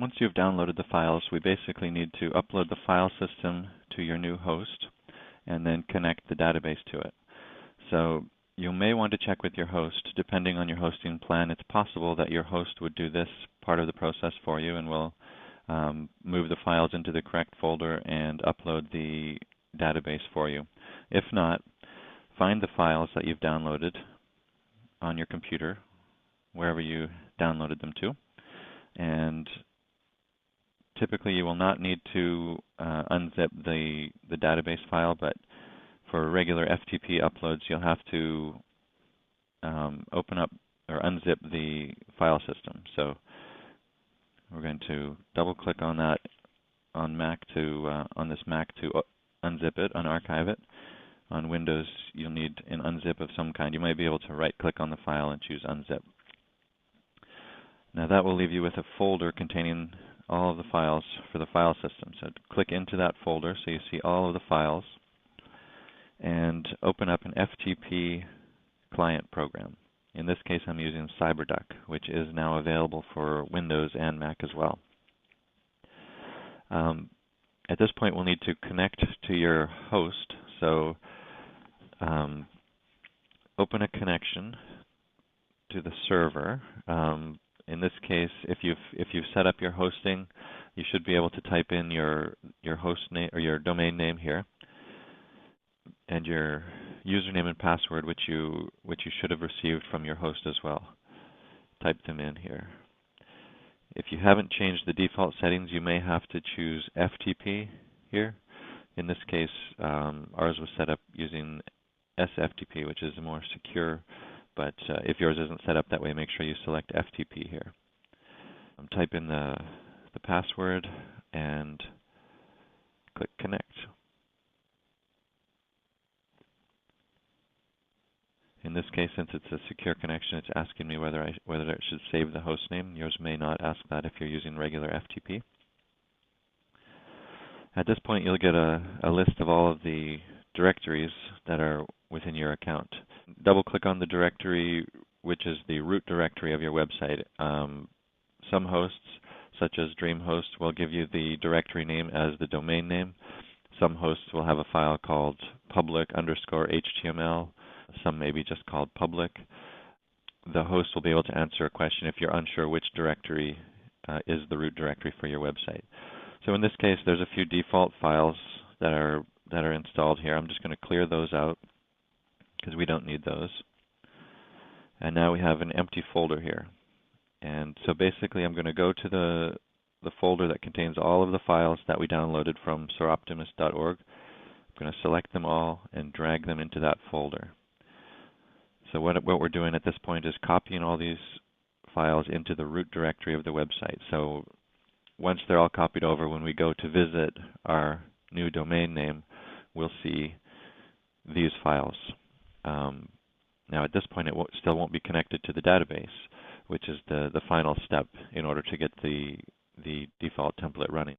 once you've downloaded the files, we basically need to upload the file system to your new host and then connect the database to it. So you may want to check with your host. Depending on your hosting plan, it's possible that your host would do this part of the process for you and will move the files into the correct folder and upload the database for you. If not, find the files that you've downloaded on your computer, wherever you downloaded them to, and typically you will not need to unzip the database file, but for regular FTP uploads, you'll have to open up or unzip the file system. So we're going to double-click on that on this Mac to unzip it, unarchive it. On Windows, you'll need an unzip of some kind. You might be able to right-click on the file and choose unzip. Now that will leave you with a folder containing all of the files for the file system. So click into that folder so you see all of the files and open up an FTP client program. In this case, I'm using CyberDuck, which is now available for Windows and Mac as well. At this point, we'll need to connect to your host. So open a connection to the server. In this case, if you've set up your hosting, you should be able to type in your host name or your domain name here, and your username and password, which you should have received from your host as well. Type them in here. If you haven't changed the default settings, you may have to choose FTP here. In this case, ours was set up using SFTP, which is more secure, but if yours isn't set up that way, make sure you select FTP here. Type in the password and click Connect. In this case, since it's a secure connection, it's asking me whether it should save the host name. Yours may not ask that if you're using regular FTP. At this point, you'll get a list of all of the directories that are within your account. Double-click on the directory, which is the root directory of your website. Some hosts, such as DreamHost, will give you the directory name as the domain name. Some hosts will have a file called public_HTML. Some may be just called public. The host will be able to answer a question if you're unsure which directory is the root directory for your website. So in this case, there's a few default files that are installed here. I'm just going to clear those out because we don't need those. And now we have an empty folder here. And so basically, I'm going to go to the folder that contains all of the files that we downloaded from SoarOptimist.org. I'm going to select them all and drag them into that folder. So what we're doing at this point is copying all these files into the root directory of the website. So once they're all copied over, when we go to visit our new domain name, we'll see these files. Now at this point, it still won't be connected to the database, which is the final step in order to get the default template running.